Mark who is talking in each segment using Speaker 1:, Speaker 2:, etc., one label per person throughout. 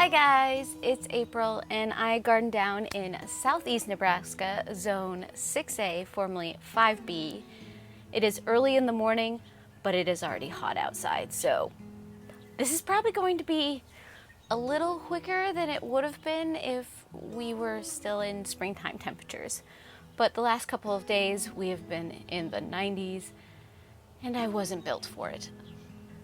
Speaker 1: Hi guys, it's April and I garden down in southeast Nebraska, zone 6A, formerly 5B. It is early in the morning, but it is already hot outside, so this is probably going to be a little quicker than it would have been if we were still in springtime temperatures. But the last couple of days we have been in the 90s and I wasn't built for it.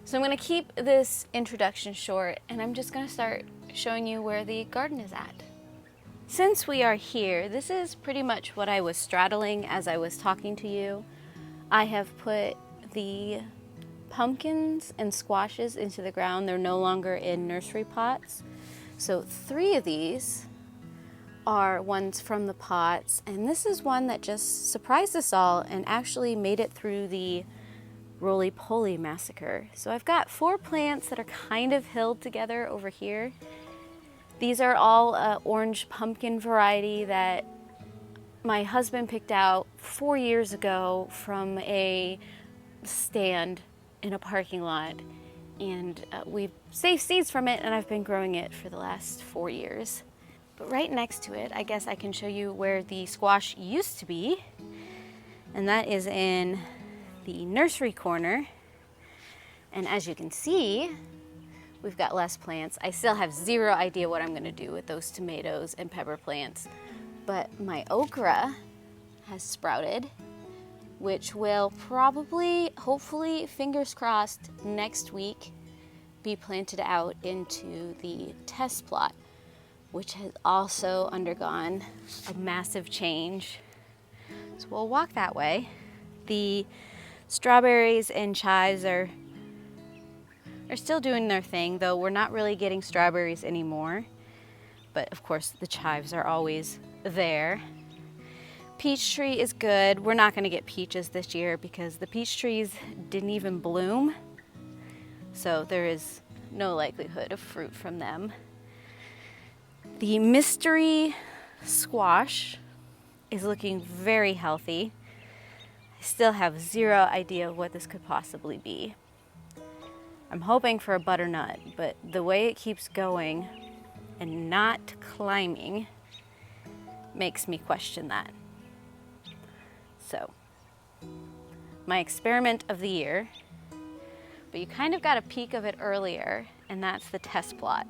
Speaker 1: So I'm going to keep this introduction short and I'm just going to start showing you where the garden is at. Since we are here, this is pretty much what I was straddling as I was talking to you. I have put the pumpkins and squashes into the ground. They're no longer in nursery pots. So 3 of these are ones from the pots, and this is one that just surprised us all and actually made it through the roly-poly massacre. So I've got 4 plants that are kind of held together over here. These are all orange pumpkin variety that my husband picked out 4 years ago from a stand in a parking lot, and we've saved seeds from it and I've been growing it for the last 4 years. But right next to it, I guess I can show you where the squash used to be, and that is in the nursery corner. And as you can see, we've got less plants. I still have zero idea what I'm going to do with those tomatoes and pepper plants, but my okra has sprouted, which will probably, hopefully, fingers crossed, next week be planted out into the test plot, which has also undergone a massive change. So we'll walk that way. The strawberries and chives are still doing their thing, though we're not really getting strawberries anymore. But of course the chives are always there. Peach tree is good. We're not going to get peaches this year because the peach trees didn't even bloom. So there is no likelihood of fruit from them. The mystery squash is looking very healthy. I still have zero idea what this could possibly be. I'm hoping for a butternut, but the way it keeps going and not climbing makes me question that. So, my experiment of the year, but you kind of got a peek of it earlier, and that's the test plot.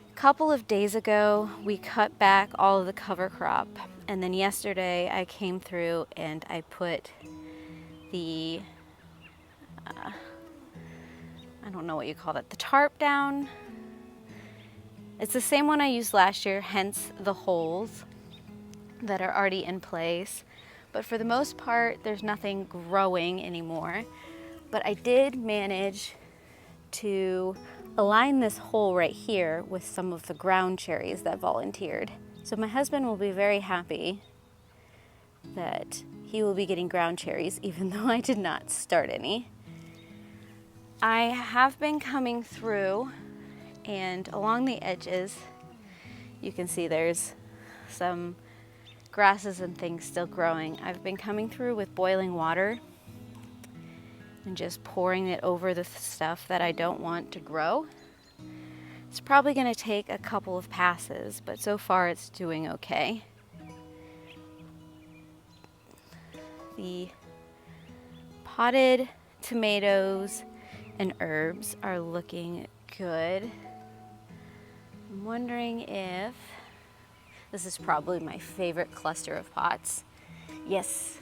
Speaker 1: A couple of days ago, we cut back all of the cover crop, and then yesterday I came through and I put the, I don't know what you call it, the tarp down. It's the same one I used last year, hence the holes that are already in place. But for the most part, there's nothing growing anymore. But I did manage to align this hole right here with some of the ground cherries that volunteered. So my husband will be very happy that he will be getting ground cherries, even though I did not start any. I have been coming through, and along the edges, you can see there's some grasses and things still growing. I've been coming through with boiling water and just pouring it over the stuff that I don't want to grow. It's probably going to take a couple of passes, but so far it's doing okay. The potted tomatoes and herbs are looking good. I'm wondering if this is probably my favorite cluster of pots. Yes,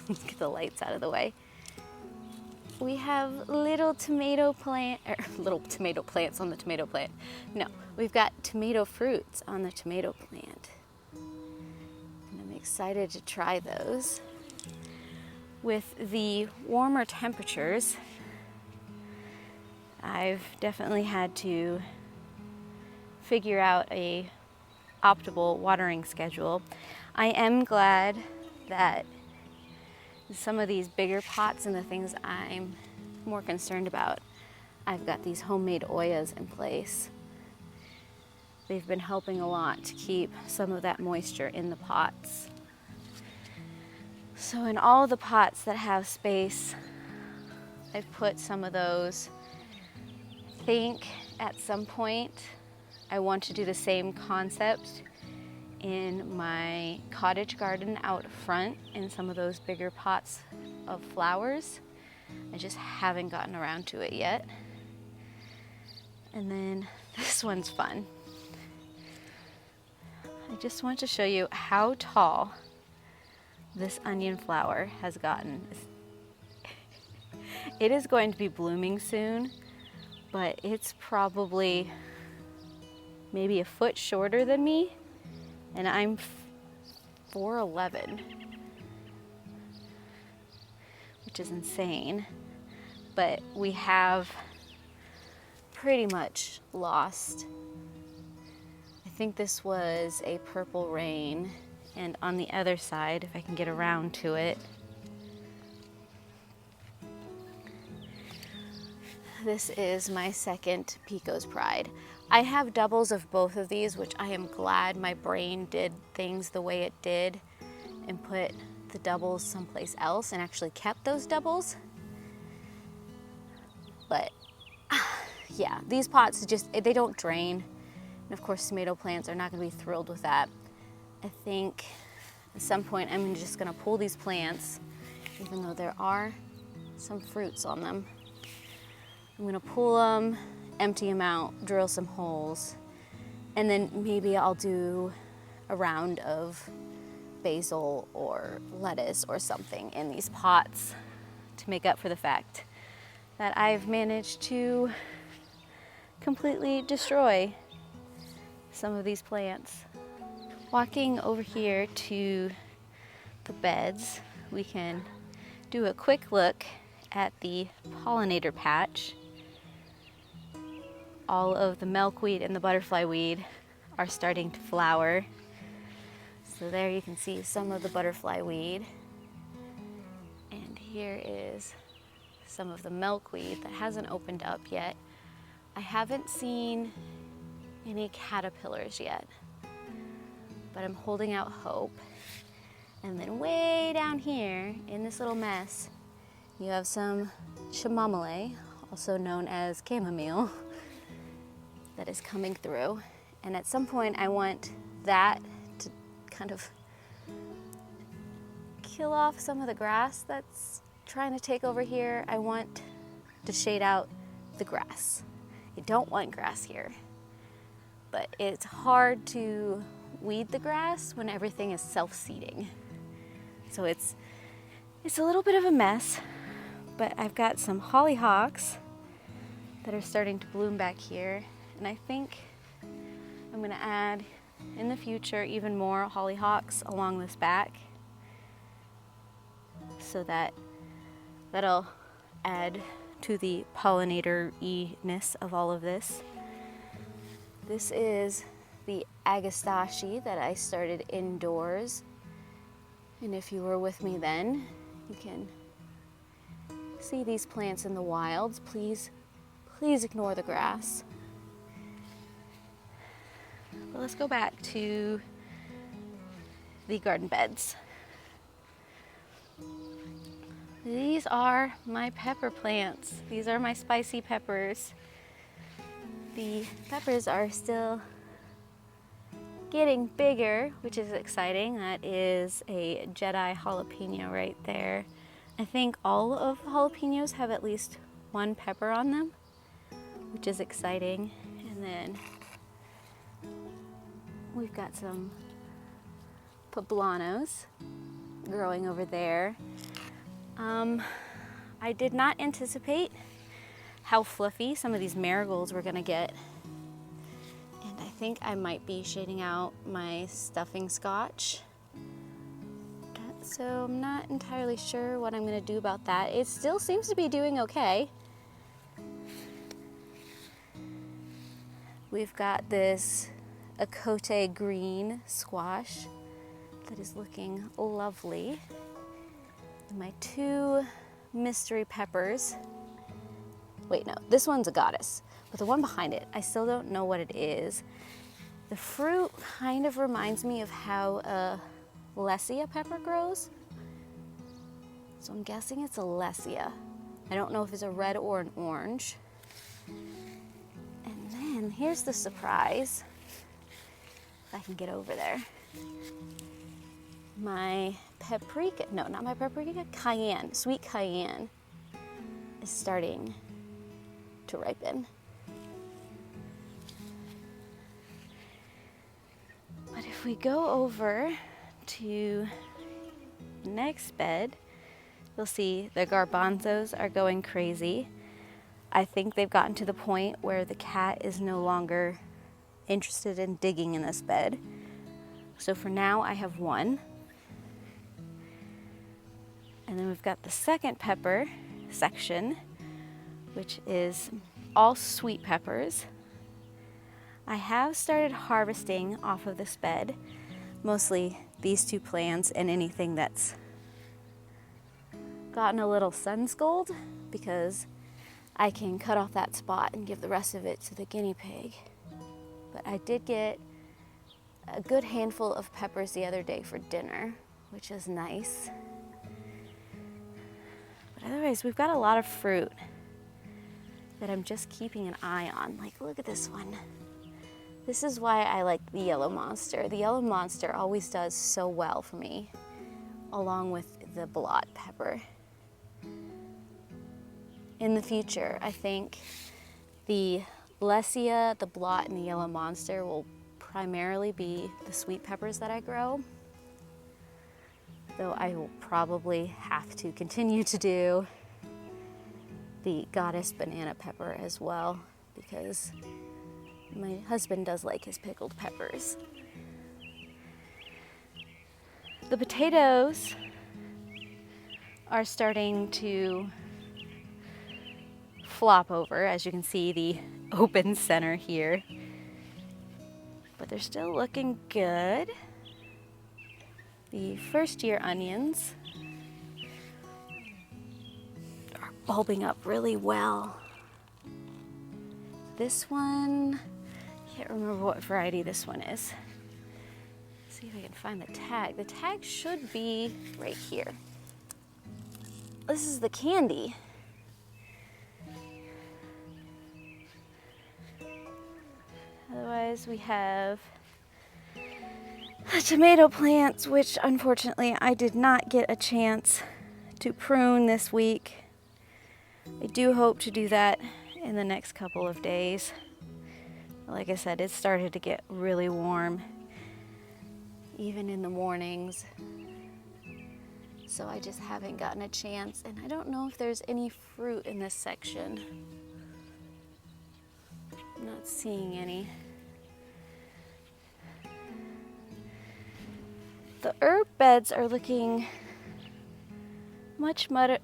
Speaker 1: let's get the lights out of the way. We have little tomato plants on the tomato plant. No, we've got tomato fruits on the tomato plant. And I'm excited to try those. With the warmer temperatures, I've definitely had to figure out a optimal watering schedule. I am glad that some of these bigger pots and the things I'm more concerned about, I've got these homemade oyas in place. They've been helping a lot to keep some of that moisture in the pots. So in all the pots that have space, I've put some of those think at some point I want to do the same concept in my cottage garden out front in some of those bigger pots of flowers. I just haven't gotten around to it yet. And then this one's fun. I just want to show you how tall this onion flower has gotten. It is going to be blooming soon, but it's probably maybe a foot shorter than me, and I'm 4'11", which is insane. But we have pretty much lost. I think this was a purple rain, and on the other side, if I can get around to it, this is my second Pico's Pride. I have doubles of both of these, which I am glad my brain did things the way it did and put the doubles someplace else and actually kept those doubles. But yeah, these pots just, they don't drain. And of course, tomato plants are not gonna be thrilled with that. I think at some point I'm just gonna pull these plants, even though there are some fruits on them. I'm gonna pull them, empty them out, drill some holes, and then maybe I'll do a round of basil or lettuce or something in these pots to make up for the fact that I've managed to completely destroy some of these plants. Walking over here to the beds, we can do a quick look at the pollinator patch. All of the milkweed and the butterfly weed are starting to flower. So there you can see some of the butterfly weed. And here is some of the milkweed that hasn't opened up yet. I haven't seen any caterpillars yet, but I'm holding out hope. And then way down here in this little mess, you have some chamomile, also known as chamomile, that is coming through. And at some point I want that to kind of kill off some of the grass that's trying to take over here. I want to shade out the grass. I don't want grass here, but it's hard to weed the grass when everything is self-seeding. So it's a little bit of a mess, but I've got some hollyhocks that are starting to bloom back here. And I think I'm gonna add in the future even more hollyhocks along this back, so that'll add to the pollinator-y-ness of all of this. This is the Agastache that I started indoors. And if you were with me then, you can see these plants in the wilds. Please ignore the grass. But let's go back to the garden beds. These are my pepper plants. These are my spicy peppers. The peppers are still getting bigger, which is exciting. That is a Jedi jalapeno right there. I think all of the jalapenos have at least one pepper on them, which is exciting. And then we've got some poblanos growing over there. I did not anticipate how fluffy some of these marigolds were gonna get. And I think I might be shading out my stuffing scotch. So I'm not entirely sure what I'm gonna do about that. It still seems to be doing okay. We've got this Acote green squash that is looking lovely. And my two mystery peppers. Wait, no, this one's a goddess, but the one behind it, I still don't know what it is. The fruit kind of reminds me of how a Lesia pepper grows. So I'm guessing it's a Lesia. I don't know if it's a red or an orange. And here's the surprise, if I can get over there. My paprika, no, not my paprika, cayenne, sweet cayenne is starting to ripen. But if we go over to the next bed, you'll see the garbanzos are going crazy. I think they've gotten to the point where the cat is no longer interested in digging in this bed. So for now, I have one. And then we've got the second pepper section, which is all sweet peppers. I have started harvesting off of this bed, mostly these two plants and anything that's gotten a little sun scald, because I can cut off that spot and give the rest of it to the guinea pig. But I did get a good handful of peppers the other day for dinner, which is nice. But otherwise, we've got a lot of fruit that I'm just keeping an eye on. Like, look at this one. This is why I like the yellow monster. The yellow monster always does so well for me, along with the blot pepper. In the future, I think the Lesia, the blot, and the yellow monster will primarily be the sweet peppers that I grow. Though I will probably have to continue to do the goddess banana pepper as well, because my husband does like his pickled peppers. The potatoes are starting to flop over, as you can see the open center here. But they're still looking good. The first year onions are bulbing up really well. This one, I can't remember what variety this one is. Let's see if I can find the tag. The tag should be right here. This is the candy. Otherwise, we have the tomato plants, which unfortunately I did not get a chance to prune this week. I do hope to do that in the next couple of days. Like I said, it started to get really warm, even in the mornings. So I just haven't gotten a chance, and I don't know if there's any fruit in this section. I'm not seeing any. The herb beds are looking much better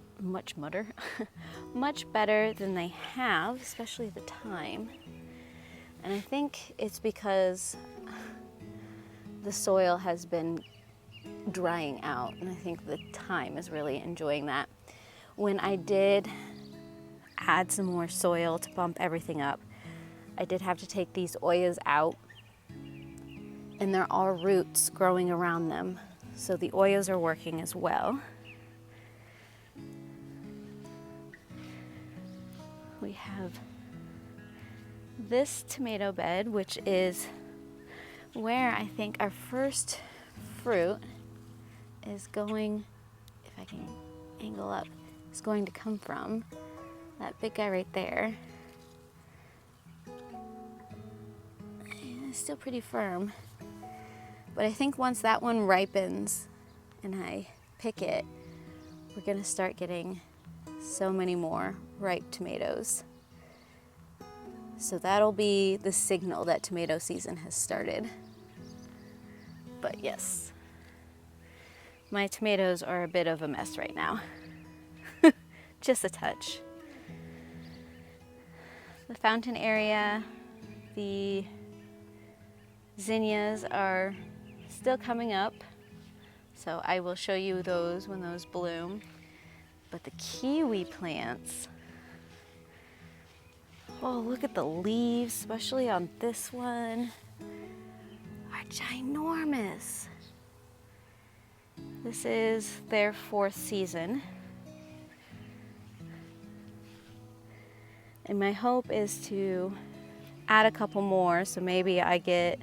Speaker 1: than they have, especially the thyme. And I think it's because the soil has been drying out, and I think the thyme is really enjoying that. When I did add some more soil to bump everything up, I did have to take these oyas out, and there are roots growing around them, so the oyas are working as well. We have this tomato bed, which is where I think our first fruit is going, if I can angle up, is going to come from. That big guy right there. It's still pretty firm. But I think once that one ripens and I pick it, we're gonna start getting so many more ripe tomatoes. So that'll be the signal that tomato season has started. But yes, my tomatoes are a bit of a mess right now. Just a touch. The fountain area, the zinnias are still coming up, so I will show you those when those bloom. But the kiwi plants, oh, look at the leaves, especially on this one, are ginormous. This is their 4th season. And my hope is to add a couple more, so maybe I get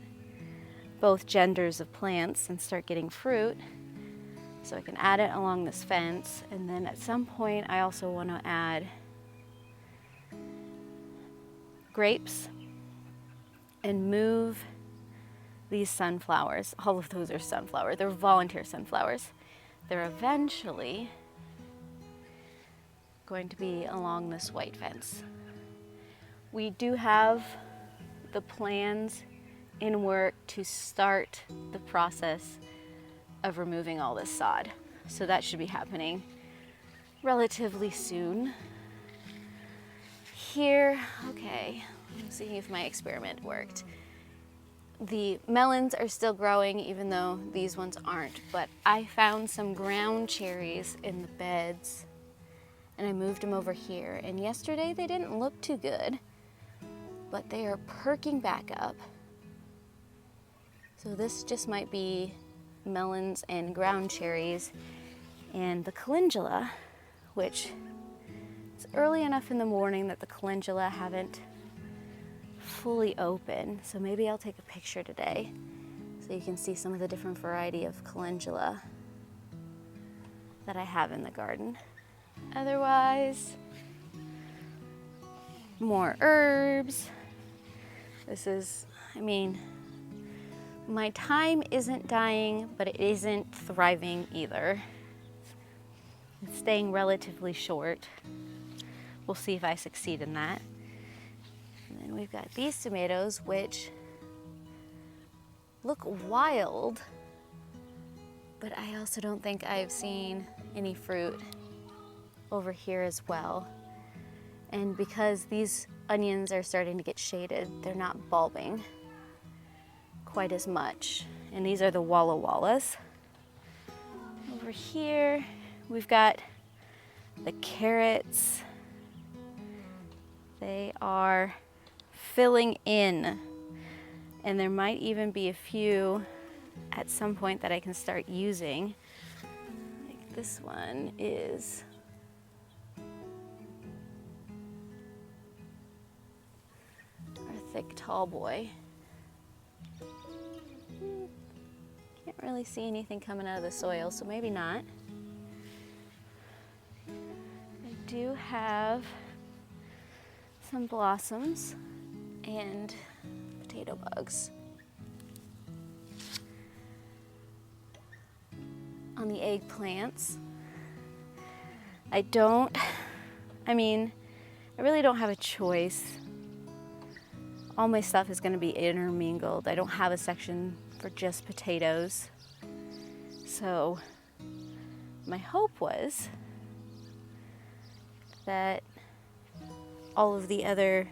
Speaker 1: both genders of plants and start getting fruit. So I can add it along this fence, and then at some point I also want to add grapes and move these sunflowers. All of those are sunflower. They're volunteer sunflowers. They're eventually going to be along this white fence. We do have the plans in work to start the process of removing all this sod. So that should be happening relatively soon. Here, okay, let's see if my experiment worked. The melons are still growing even though these ones aren't, but I found some ground cherries in the beds and I moved them over here, and yesterday they didn't look too good, but they are perking back up. So this just might be melons and ground cherries, and the calendula, which it's early enough in the morning that the calendula haven't fully open, so maybe I'll take a picture today so you can see some of the different variety of calendula that I have in the garden. Otherwise, more herbs. This is, I mean, my time isn't dying, but it isn't thriving either. It's staying relatively short. We'll see if I succeed in that. And then we've got these tomatoes, which look wild, but I also don't think I've seen any fruit over here as well. And because these onions are starting to get shaded, they're not bulbing quite as much. And these are the Walla Wallas. Over here, we've got the carrots. They are filling in, and there might even be a few at some point that I can start using. Like this one is our thick tall boy. Can't really see anything coming out of the soil, so maybe not. I do have some blossoms and potato bugs. On the eggplants, I really don't have a choice. All my stuff is going to be intermingled. I don't have a section for just potatoes. So my hope was that all of the other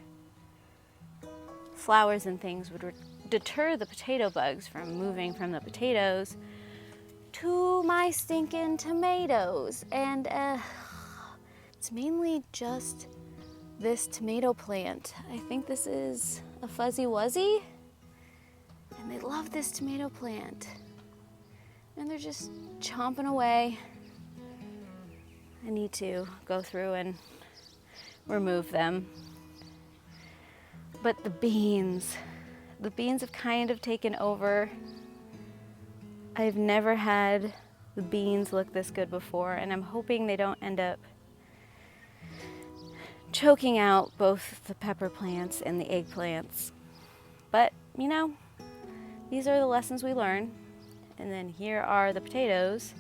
Speaker 1: flowers and things would deter the potato bugs from moving from the potatoes to my stinking tomatoes. And it's mainly just this tomato plant. I think this is a Fuzzy Wuzzy, and they love this tomato plant. And they're just chomping away. I need to go through and remove them. But the beans have kind of taken over. I've never had the beans look this good before, and I'm hoping they don't end up choking out both the pepper plants and the eggplants. But, you know, these are the lessons we learn. And then here are the potatoes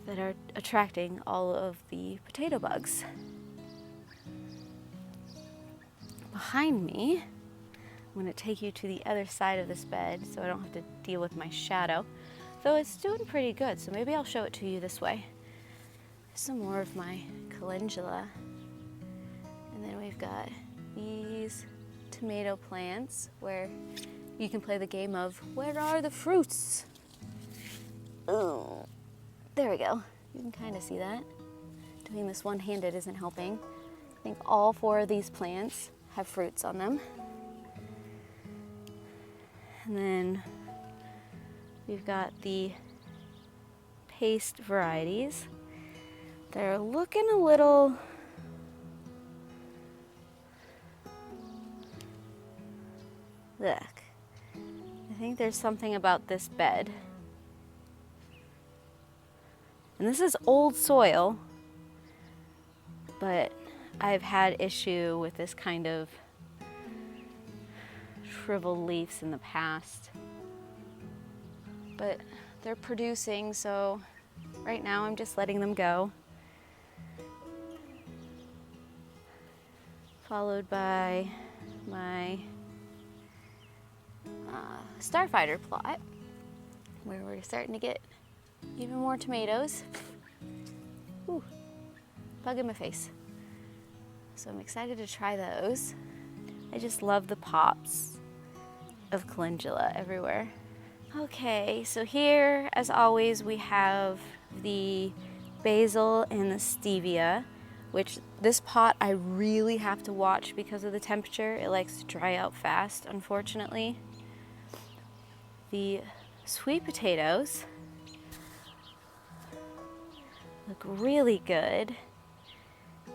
Speaker 1: that are attracting all of the potato bugs. Behind me, I'm going to take you to the other side of this bed so I don't have to deal with my shadow. Though it's doing pretty good, so maybe I'll show it to you this way. Some more of my calendula. And then we've got these tomato plants where you can play the game of where are the fruits? Oh, there we go. You can kind of see that. Doing this one-handed isn't helping. I think all 4 of these plants have fruits on them. And then we've got the paste varieties. They're looking a little Look, I think there's something about this bed. And this is old soil, but I've had issue with this kind of shriveled leaves in the past. But they're producing, so right now I'm just letting them go. Followed by my starfighter plot, where we're starting to get even more tomatoes. Ooh, bug in my face. So I'm excited to try those. I just love the pops of calendula everywhere. Okay, so here, as always, we have the basil and the stevia, which this pot I really have to watch because of the temperature. It likes to dry out fast, unfortunately. The sweet potatoes look really good,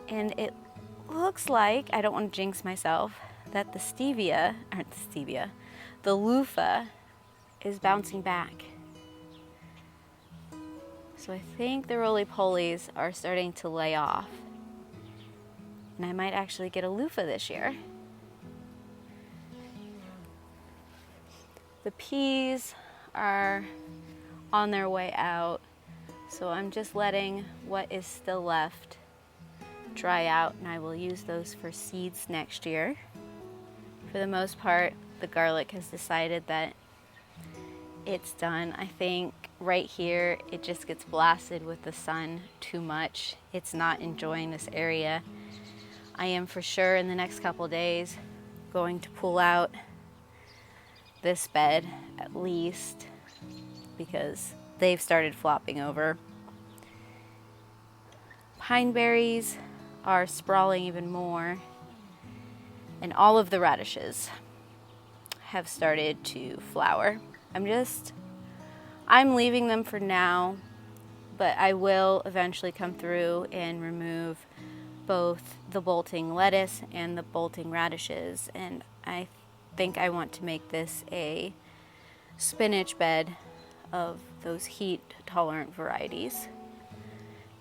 Speaker 1: and it looks like, I don't want to jinx myself, that the loofah is bouncing back. So I think the roly-polies are starting to lay off, and I might actually get a loofah this year. The peas are on their way out, so I'm just letting what is still left dry out, and I will use those for seeds next year. For the most part, the garlic has decided that it's done. I think right here it just gets blasted with the sun too much. It's not enjoying this area. I am for sure in the next couple days going to pull out this bed at least, because they've started flopping over. Pine berries are sprawling even more, and all of the radishes have started to flower. I'm leaving them for now, but I will eventually come through and remove both the bolting lettuce and the bolting radishes, and I think I want to make this a spinach bed of those heat-tolerant varieties.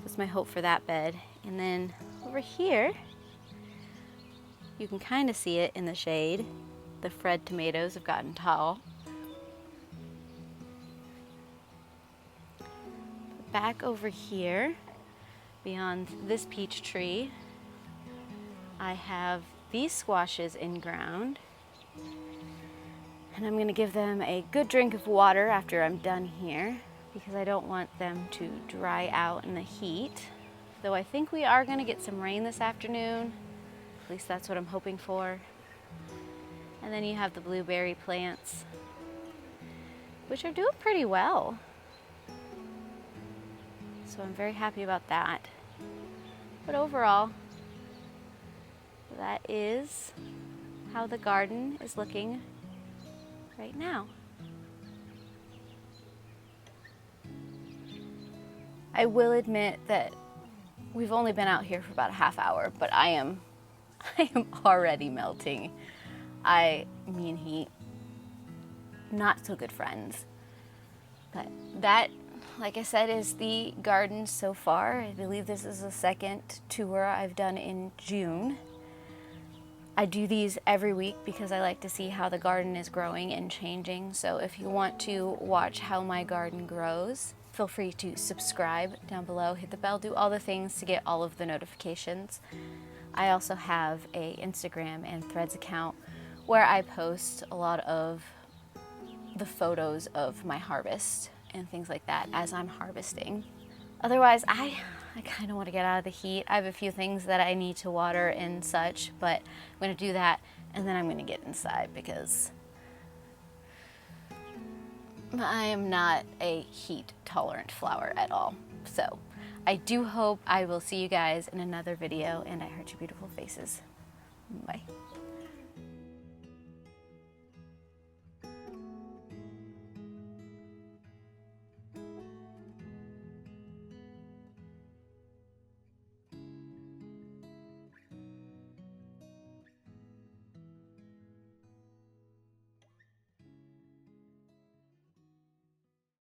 Speaker 1: That's my hope for that bed. And then over here, you can kind of see it in the shade. The Fred tomatoes have gotten tall. Back over here, beyond this peach tree, I have these squashes in ground. And I'm going to give them a good drink of water after I'm done here, because I don't want them to dry out in the heat. Though I think we are going to get some rain this afternoon. At least that's what I'm hoping for. And then you have the blueberry plants, which are doing pretty well. So I'm very happy about that. But overall, that is how the garden is looking right now. I will admit that we've only been out here for about a half hour, but I am already melting. I mean heat, not so good friends. But that, like I said, is the garden so far. I believe this is the second tour I've done in June. I do these every week because I like to see how the garden is growing and changing. So if you want to watch how my garden grows, feel free to subscribe down below, hit the bell, do all the things to get all of the notifications. I also have a Instagram and Threads account where I post a lot of the photos of my harvest and things like that as I'm harvesting. Otherwise, I kind of want to get out of the heat. I have a few things that I need to water and such, but I'm going to do that and then I'm going to get inside because I am not a heat-tolerant flower at all. So I do hope I will see you guys in another video, and I heart your beautiful faces. Bye.